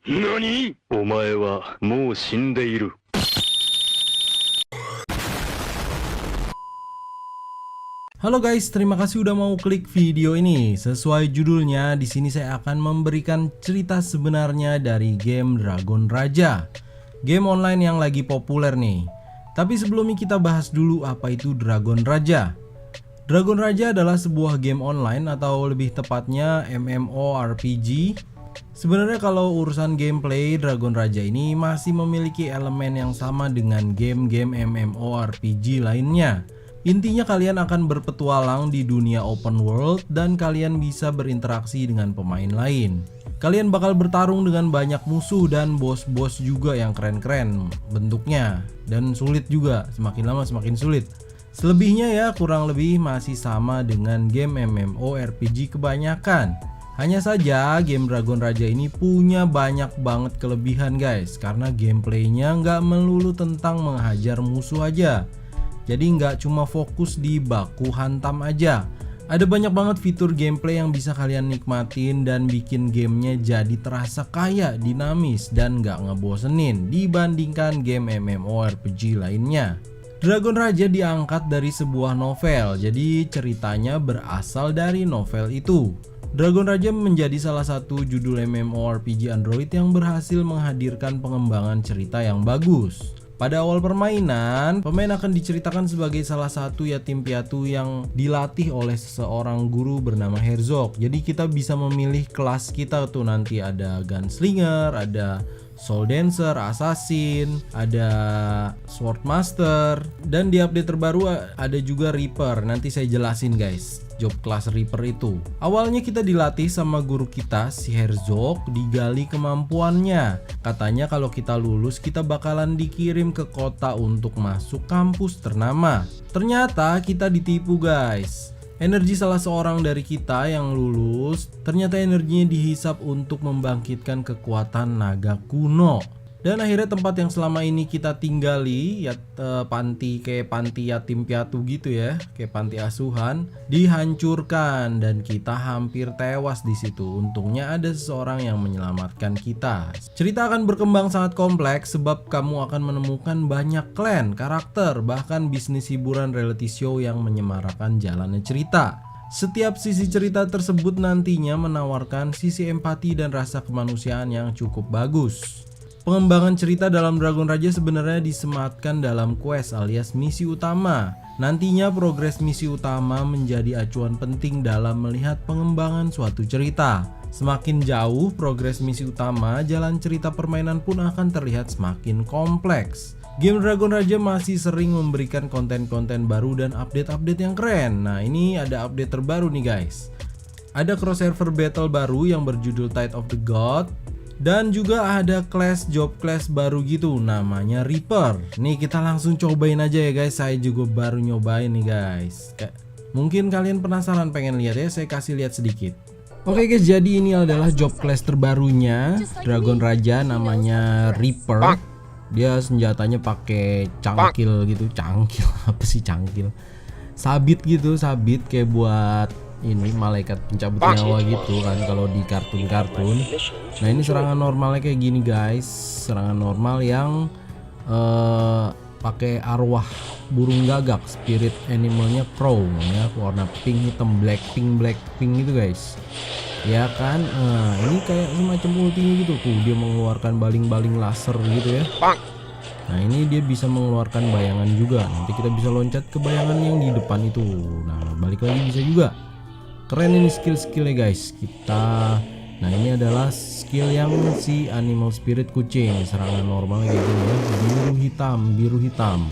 何？お前はもう死んでいる。Halo guys, terima kasih udah mau klik video ini. Sesuai judulnya, di sini saya akan memberikan cerita sebenarnya dari game Dragon Raja. Game online yang lagi populer nih. Tapi sebelumnya kita bahas dulu apa itu Dragon Raja. Dragon Raja adalah sebuah game online atau lebih tepatnya MMORPG. Sebenarnya kalau urusan gameplay, Dragon Raja ini masih memiliki elemen yang sama dengan game-game MMORPG lainnya. Intinya kalian akan berpetualang di dunia open world dan kalian bisa berinteraksi dengan pemain lain. Kalian bakal bertarung dengan banyak musuh dan bos-bos juga yang keren-keren bentuknya. Dan sulit juga, semakin lama semakin sulit. Selebihnya ya kurang lebih masih sama dengan game MMORPG kebanyakan. Hanya saja game Dragon Raja ini punya banyak banget kelebihan guys. Karena gameplaynya nggak melulu tentang menghajar musuh aja. Jadi nggak cuma fokus di baku hantam aja. Ada banyak banget fitur gameplay yang bisa kalian nikmatin dan bikin gamenya jadi terasa kaya, dinamis, dan nggak ngebosenin dibandingkan game MMORPG lainnya. Dragon Raja diangkat dari sebuah novel, jadi ceritanya berasal dari novel itu. Dragon Raja menjadi salah satu judul MMORPG Android yang berhasil menghadirkan pengembangan cerita yang bagus. Pada awal permainan, pemain akan diceritakan sebagai salah satu yatim piatu yang dilatih oleh seseorang guru bernama Herzog. Jadi kita bisa memilih kelas kita tuh, nanti ada Gunslinger, ada Soul Dancer, Assassin, ada Swordmaster, dan di update terbaru ada juga Reaper. Nanti saya jelasin guys job kelas Reaper itu. Awalnya kita dilatih sama guru kita si Herzog, digali kemampuannya. Katanya kalau kita lulus kita bakalan dikirim ke kota untuk masuk kampus ternama. Ternyata kita ditipu guys. Energi salah seorang dari kita yang lulus ternyata energinya dihisap untuk membangkitkan kekuatan naga kuno. Dan akhirnya tempat yang selama ini kita tinggali ya, kayak panti yatim piatu gitu ya, kayak panti asuhan, dihancurkan dan kita hampir tewas di situ. Untungnya ada seseorang yang menyelamatkan kita. Cerita akan berkembang sangat kompleks sebab kamu akan menemukan banyak klan, karakter, bahkan bisnis hiburan reality show yang menyemarakan jalannya cerita. Setiap sisi cerita tersebut nantinya menawarkan sisi empati dan rasa kemanusiaan yang cukup bagus. Pengembangan cerita dalam Dragon Raja sebenarnya disematkan dalam quest alias misi utama. Nantinya progres misi utama menjadi acuan penting dalam melihat pengembangan suatu cerita. Semakin jauh progres misi utama, jalan cerita permainan pun akan terlihat semakin kompleks. Game Dragon Raja masih sering memberikan konten-konten baru dan update-update yang keren. Nah, ini ada update terbaru nih guys. Ada cross server battle baru yang berjudul Tide of the God. Dan juga ada job class baru gitu namanya Reaper. Nih kita langsung cobain aja ya guys. Saya juga baru nyobain nih guys. Mungkin kalian penasaran pengen lihat ya, saya kasih lihat sedikit. Oke guys, jadi ini adalah job class terbarunya Dragon Raja, namanya Reaper. Dia senjatanya pakai cangkil gitu. Cangkil apa sih cangkil? Sabit gitu, sabit kayak buat ini malaikat pencabut nyawa gitu kan kalau di kartun-kartun. Nah ini serangan normalnya kayak gini guys, serangan normal yang pakai arwah burung gagak, spirit animalnya crow ya, warna pink hitam, black pink gitu guys ya kan. Ini kayak semacam ultinya gitu tuh, dia mengeluarkan baling-baling laser gitu ya. Nah ini dia bisa mengeluarkan bayangan juga, nanti kita bisa loncat ke bayangan yang di depan itu. Nah balik lagi bisa juga. Keren ini skill-skillnya guys. Nah ini adalah skill yang si animal spirit kucing, serangan normal kayak gini ya, biru hitam.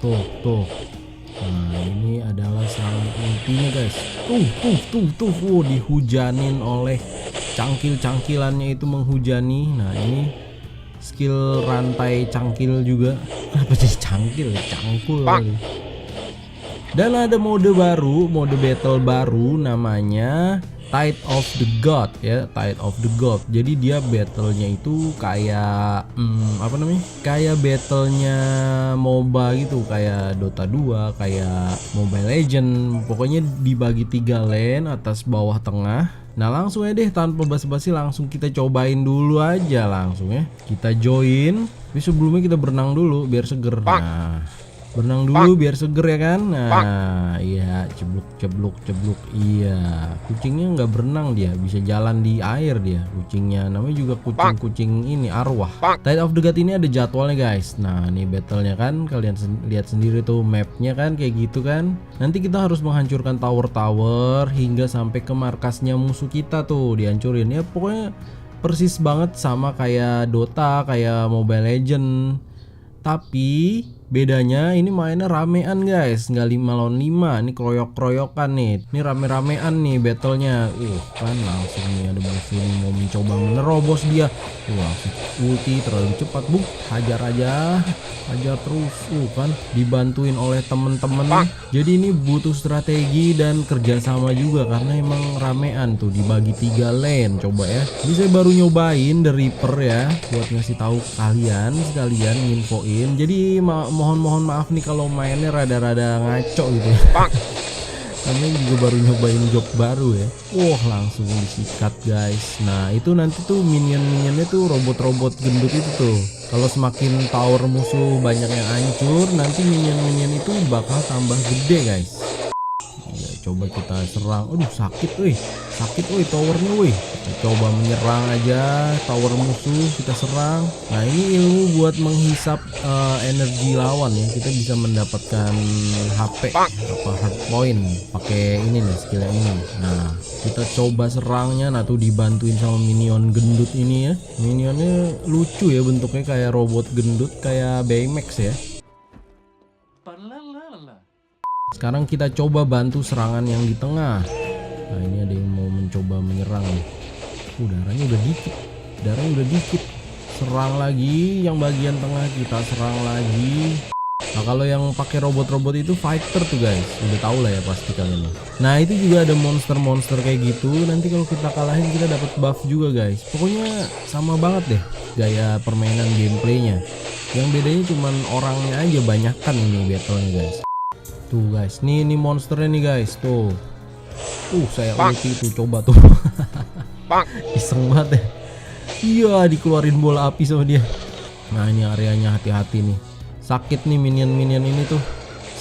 Tuh. Nah ini adalah serangan ultinya guys. Tuh, dihujanin oleh cangkil-cangkilannya itu menghujani. Nah ini skill rantai cangkil juga. Apa sih cangkil? Cangkul. Dan ada mode battle baru namanya Tide of the God ya, Tide of the God. Jadi dia battlenya itu kayak kayak battlenya MOBA gitu, kayak Dota 2, kayak Mobile Legend. Pokoknya dibagi 3 lane, atas, bawah, tengah. Nah langsung aja deh, tanpa basa-basi langsung kita cobain dulu aja langsung ya. Kita join. Tapi sebelumnya kita berenang dulu biar seger. Nah, berenang dulu biar seger ya kan. Nah iya, cebluk. Iya, kucingnya nggak berenang, dia bisa jalan di air dia. Kucingnya namanya juga kucing ini arwah. Tide of the God ini ada jadwalnya guys. Nah ini battlenya kan, kalian lihat sendiri tuh mapnya kan kayak gitu kan. Nanti kita harus menghancurkan tower-tower hingga sampai ke markasnya musuh kita tuh, dihancurin ya. Pokoknya persis banget sama kayak Dota, kayak Mobile Legend. Tapi bedanya ini mainnya ramean guys, nggak 5 lawan 5. Ini kroyok-kroyokan nih. Ini rame-ramean nih battlenya. Kan langsung nih ada musuh nih mau mencoba menerobos dia. Langsung ulti terlalu cepat, bung. Hajar aja, hajar terus. Kan dibantuin oleh temen-temen. Jadi ini butuh strategi dan kerjasama juga karena emang ramean tuh, dibagi 3 lane. Coba ya. Ini saya baru nyobain The Reaper ya, buat ngasih tahu kalian sekalian nginfoin. Jadi mohon maaf nih kalau mainnya rada-rada ngaco gitu ya. Kami juga baru nyobain job baru ya. Langsung disikat guys. Nah itu nanti tuh minion-minionnya tuh robot-robot gendut itu tuh. Kalau semakin tower musuh banyak yang hancur, nanti minion-minion itu bakal tambah gede guys. Ya, coba kita serang. Aduh sakit towernya wih. Kita coba menyerang aja tower musuh, kita serang. Nah ini ilmu buat menghisap energi lawan ya. Kita bisa mendapatkan HP hard point pakai ini nih, skill ini. Nah kita coba serangnya. Nah tuh dibantuin sama minion gendut ini ya. Minionnya lucu ya, bentuknya kayak robot gendut, kayak Baymax ya. Sekarang kita coba bantu serangan yang di tengah. Nah ini ada yang mau mencoba menyerang nih. Darahnya udah dikit. Serang lagi yang bagian tengah, kita serang lagi. Nah kalau yang pakai robot-robot itu fighter tuh guys, udah tau lah ya pasti kalian. Nah itu juga ada monster-monster kayak gitu. Nanti kalau kita kalahin kita dapat buff juga guys. Pokoknya sama banget deh gaya permainan gameplaynya. Yang bedanya cuman orangnya aja banyakan ini battlenya guys. Tuh guys, nih monsternya nih guys, tuh. Saya ulti tuh, coba tuh. Iseng banget ya. Iya, dikeluarin bola api sama dia. Nah, ini areanya hati-hati nih. Sakit nih minion-minion ini tuh.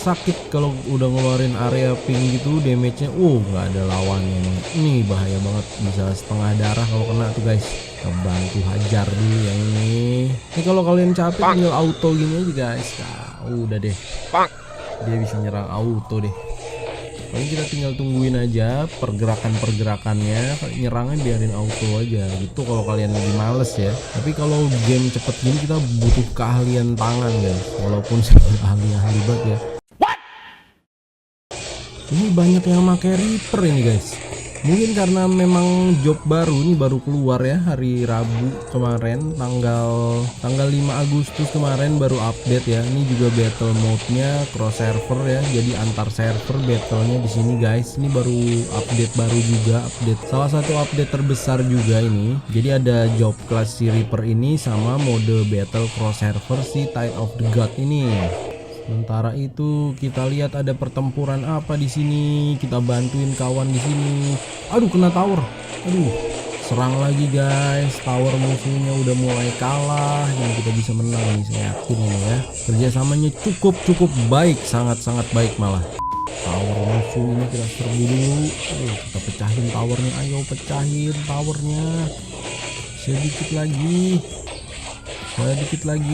Sakit kalau udah ngeluarin area pink gitu, damage-nya nggak ada lawannya nih. Ini bahaya banget, bisa setengah darah kalau kena tuh guys. Kita bantu hajar dulu yang ini. Ini kalau kalian capek tinggal auto gini aja guys. Nah, udah deh. Dia bisa nyerang auto deh. Paling kita tinggal tungguin aja pergerakannya. Nyerangnya biarin auto aja gitu kalau kalian lagi males ya. Tapi kalau game cepet gini kita butuh keahlian tangan guys. Walaupun saya ahli banget ya. Ini banyak yang pakai Reaper ini guys. Mungkin karena memang job baru ini baru keluar ya hari Rabu kemarin, tanggal 5 Agustus kemarin baru update ya. Ini juga battle mode-nya cross server ya. Jadi antar server battle-nya di sini guys. Ini baru update baru juga, salah satu update terbesar juga ini. Jadi ada job class si Reaper ini sama mode battle cross server si Tide of the God ini. Sementara itu kita lihat ada pertempuran apa di sini. Kita bantuin kawan di sini. Aduh kena tower. Aduh, serang lagi guys. Tower musuhnya udah mulai kalah. Yang kita bisa menang nih, saya yakin ini ya. Kerjasamanya cukup baik, sangat baik malah. Tower musuh ini kita serbu dulu. Kita pecahin towernya. Ayo pecahin towernya. Sedikit lagi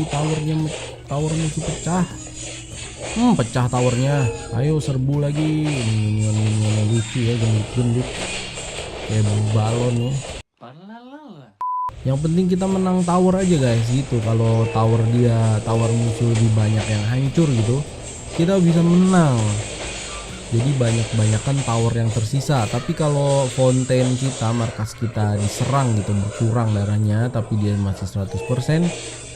tower musuh pecah. Pecah towernya. Ayo serbu lagi. Minion lucu ya, gendut kayak balon ya. Yang penting kita menang tower aja guys gitu. Kalau tower musuh lebih banyak yang hancur gitu, kita bisa menang. Jadi banyakan tower yang tersisa. Tapi kalau fountain kita, markas kita diserang gitu, berkurang darahnya tapi dia masih 100%,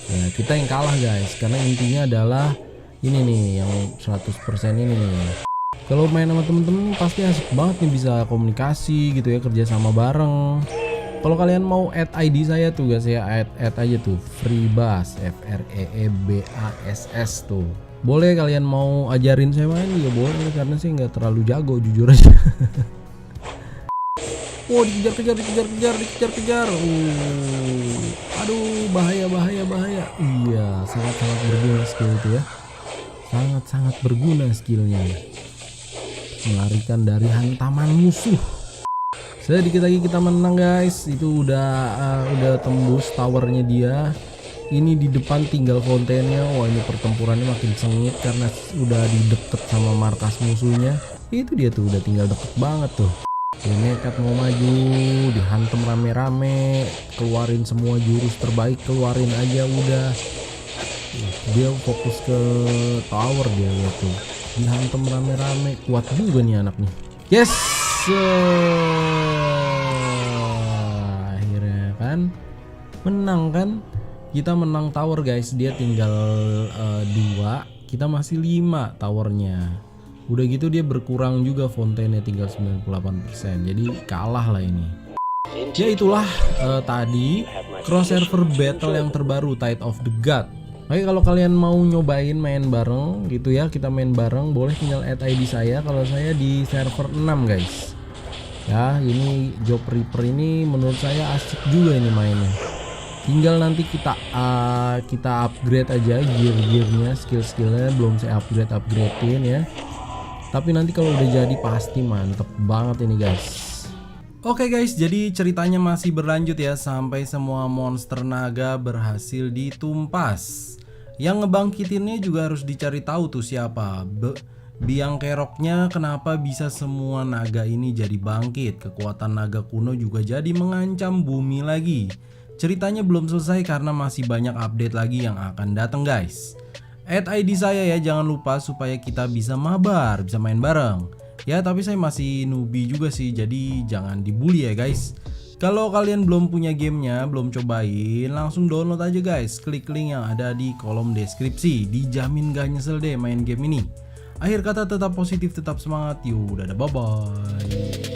ya kita yang kalah guys. Karena intinya adalah ini nih yang 100% ini nih. Kalau main sama temen-temen pasti asik banget nih, bisa komunikasi gitu ya, kerja sama bareng. Kalau kalian mau add ID saya tuh guys, saya add aja tuh Freebass, FREEBASS tuh. Boleh kalian mau ajarin saya main ya boleh, karena saya nggak terlalu jago jujur aja. Oh, dikejar. Aduh, bahaya. Iya, sangat berguna skill itu ya. Sangat berguna skillnya. Melarikan dari hantaman musuh. Sedikit lagi kita menang guys. Itu udah tembus towernya dia. Ini di depan tinggal fountainnya. Wah, ini pertempurannya makin sengit karena udah di deket sama markas musuhnya. Itu dia tuh, udah tinggal deket banget tuh. Dia nekat mau maju, dihantam rame-rame, keluarin semua jurus terbaik, keluarin aja udah. Dia fokus ke tower dia lihat tuh. Dihantam rame-rame, kuat juga nih anak nih. Yes. Akhirnya kan menang kan. Kita menang tower guys. Dia tinggal 2, kita masih 5 towernya. Udah gitu dia berkurang juga fountainnya, tinggal 98%. Jadi kalah lah ini. Ya itulah tadi cross server battle yang terbaru, Tide of the God. Oke, kalau kalian mau nyobain main bareng gitu ya, kita main bareng, boleh tinggal add ID saya. Kalau saya di server 6 guys. Ya, ini Job Reaper ini menurut saya asik juga ini mainnya. Tinggal nanti kita upgrade aja gear-gearnya, skill-skillnya belum saya upgradein ya. Tapi nanti kalau udah jadi pasti mantep banget ini guys. Oke guys, jadi ceritanya masih berlanjut ya sampai semua monster naga berhasil ditumpas. Yang ngebangkitinnya juga harus dicari tahu tuh siapa. Biang keroknya kenapa bisa semua naga ini jadi bangkit. Kekuatan naga kuno juga jadi mengancam bumi lagi. Ceritanya belum selesai karena masih banyak update lagi yang akan datang guys. Add ID saya ya, jangan lupa supaya kita bisa mabar, bisa main bareng. Ya tapi saya masih newbie juga sih, jadi jangan dibully ya guys. Kalau kalian belum punya gamenya, belum cobain, langsung download aja guys. Klik link yang ada di kolom deskripsi. Dijamin gak nyesel deh main game ini. Akhir kata tetap positif, tetap semangat. Yuk, dadah, bye-bye.